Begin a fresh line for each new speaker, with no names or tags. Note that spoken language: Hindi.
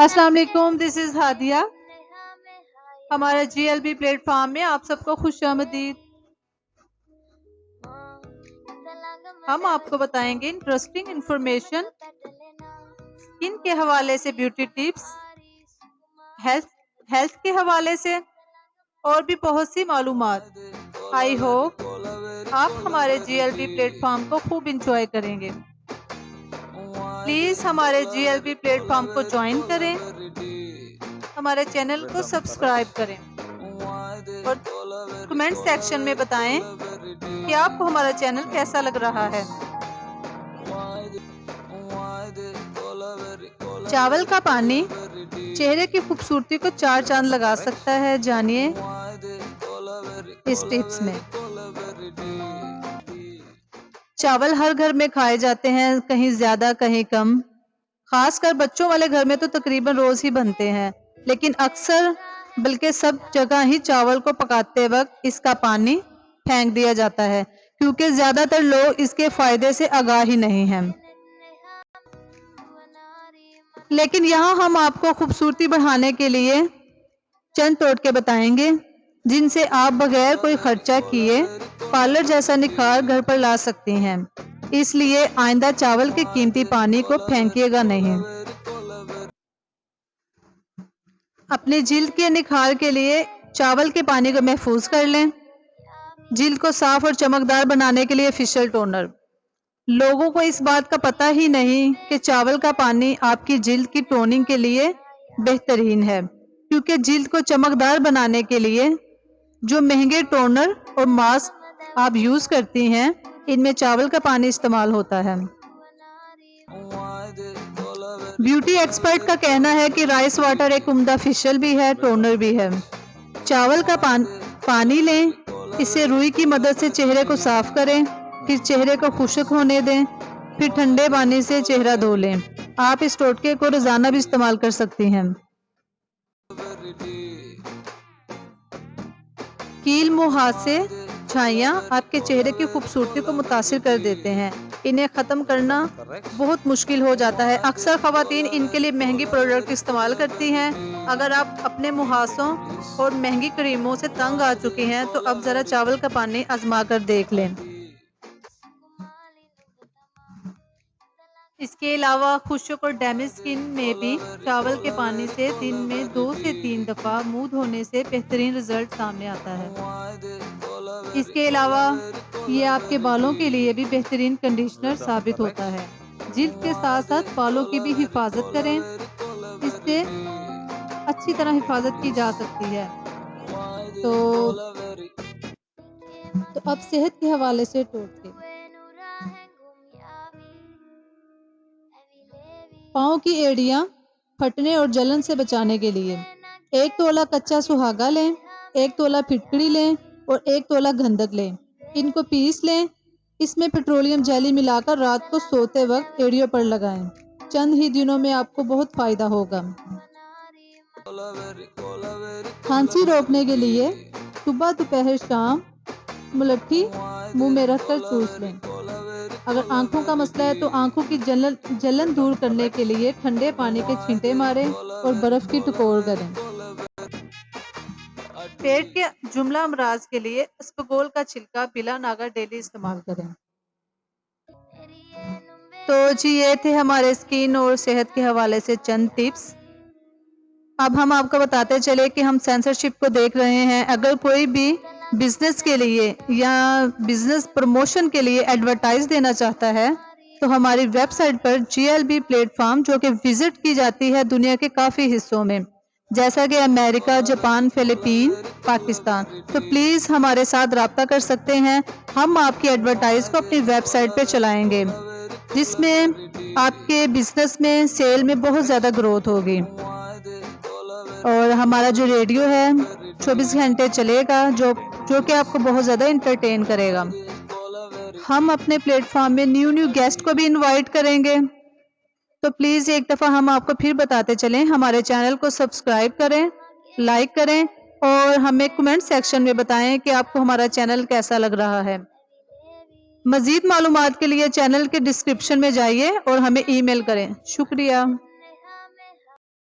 अस्सलाम वालेकुम, दिस इज़ हादिया। हमारे GLB प्लेटफॉर्म में आप सबको खुशामदीद। हम आपको बताएंगे इंटरेस्टिंग इंफॉर्मेशन, स्किन के हवाले से ब्यूटी टिप्स, हेल्थ के हवाले से और भी बहुत सी मालूमात। आई होप आप हमारे GLB प्लेटफॉर्म को खूब इंजॉय करेंगे। प्लीज़ हमारे GLB प्लेटफॉर्म को ज्वाइन करें, हमारे चैनल को सब्सक्राइब करें और कमेंट सेक्शन में बताएं कि आपको हमारा चैनल कैसा लग रहा है। चावल का पानी चेहरे की खूबसूरती को चार चांद लगा सकता है, जानिए इस टिप्स में। चावल हर घर में खाए जाते हैं, कहीं ज्यादा कहीं कम। खासकर बच्चों वाले घर में तो तकरीबन रोज ही बनते हैं, लेकिन अक्सर बल्कि सब जगह ही चावल को पकाते वक्त इसका पानी फेंक दिया जाता है, क्योंकि ज्यादातर लोग इसके फायदे से आगाह ही नहीं हैं। लेकिन यहाँ हम आपको खूबसूरती बढ़ाने के लिए चंद टोटके बताएंगे, जिनसे आप बगैर कोई खर्चा किए पार्लर जैसा निखार घर पर ला सकती हैं। इसलिए आइंदा चावल के कीमती पानी को फेंकिएगा नहीं। अपनी जिल्द के निखार के लिए चावल के पानी को महफूज कर लें। जिल्द को साफ और चमकदार बनाने के लिए फेशियल टोनर। लोगों को इस बात का पता ही नहीं कि चावल का पानी आपकी जिल्द की टोनिंग के लिए बेहतरीन है, क्योंकि जिल्द को चमकदार बनाने के लिए जो महंगे टोनर और मास्क आप यूज करती हैं, इनमें चावल का पानी इस्तेमाल होता है। ब्यूटी एक्सपर्ट का कहना है कि राइस वाटर एक उम्दा फेशियल भी है, टोनर भी है। चावल का पानी लें, इसे रुई की मदद से चेहरे को साफ करें, फिर चेहरे को खुश्क होने दें, फिर ठंडे पानी से चेहरा धो लें। आप इस टोटके को रोजाना भी इस्तेमाल कर सकती हैं। कील मुहासे छाइयाँ आपके चेहरे की खूबसूरती को मुतासिर कर देते हैं। इन्हें ख़त्म करना बहुत मुश्किल हो जाता है। अक्सर ख़वातीन इनके लिए महंगी प्रोडक्ट इस्तेमाल करती हैं। अगर आप अपने मुहासों और महंगी क्रीमों से तंग आ चुकी हैं, तो अब ज़रा चावल का पानी आजमा कर देख लें। इसके अलावा खुश्क और डैमेज स्किन में भी चावल के पानी से दिन में 2 से 3 दफ़ा मुंह धोने से बेहतरीन रिजल्ट सामने आता है। इसके अलावा ये आपके बालों के लिए भी बेहतरीन कंडीशनर साबित होता है। जिल्द के साथ साथ बालों की भी हिफाजत करें, इससे अच्छी तरह हिफाजत की जा सकती है। तो अब सेहत के हवाले से टोटके। पाँव की एड़ियाँ फटने और जलन से बचाने के लिए 1 तोला कच्चा सुहागा लें, 1 तोला फिटकड़ी लें और 1 तोला गंधक लें। इनको पीस लें, इसमें पेट्रोलियम जेली मिलाकर रात को सोते वक्त एड़ियों पर लगाएं। चंद ही दिनों में आपको बहुत फायदा होगा। खांसी रोकने के लिए सुबह दोपहर शाम मुलट्ठी मुंह में रखकर चूस लें। अगर आंखों का मसला है तो आंखों की जलन दूर करने के लिए ठंडे पानी के छींटे मारें और बर्फ की टकोर करें। पेट के जुमला अमराज के लिए अस्पगोल का छिलका बिला नागा डेली इस्तेमाल करें। तो जी, ये थे हमारे स्किन और सेहत के हवाले से चंद टिप्स। अब हम आपको बताते चले कि हम सेंसरशिप को देख रहे हैं। अगर कोई भी बिजनेस के लिए या बिजनेस प्रमोशन के लिए एडवर्टाइज देना चाहता है, तो हमारी वेबसाइट पर GLB प्लेटफॉर्म, जो कि विजिट की जाती है दुनिया के काफ़ी हिस्सों में, जैसा कि अमेरिका, जापान, फिलीपीन, पाकिस्तान, तो प्लीज़ हमारे साथ रब्ता कर सकते हैं। हम आपकी एडवर्टाइज को अपनी वेबसाइट पर चलाएंगे, जिसमें आपके बिजनेस में सेल में बहुत ज़्यादा ग्रोथ होगी। और हमारा जो रेडियो है 24 घंटे चलेगा, जो कि आपको बहुत ज़्यादा इंटरटेन करेगा। हम अपने प्लेटफॉर्म में न्यू गेस्ट को भी इनवाइट करेंगे। तो प्लीज़ एक दफ़ा हम आपको फिर बताते चलें, हमारे चैनल को सब्सक्राइब करें, लाइक करें और हमें कमेंट सेक्शन में बताएं कि आपको हमारा चैनल कैसा लग रहा है। मज़ीद मालूमात के लिए चैनल के डिस्क्रिप्शन में जाइए और हमें ईमेल करें। शुक्रिया।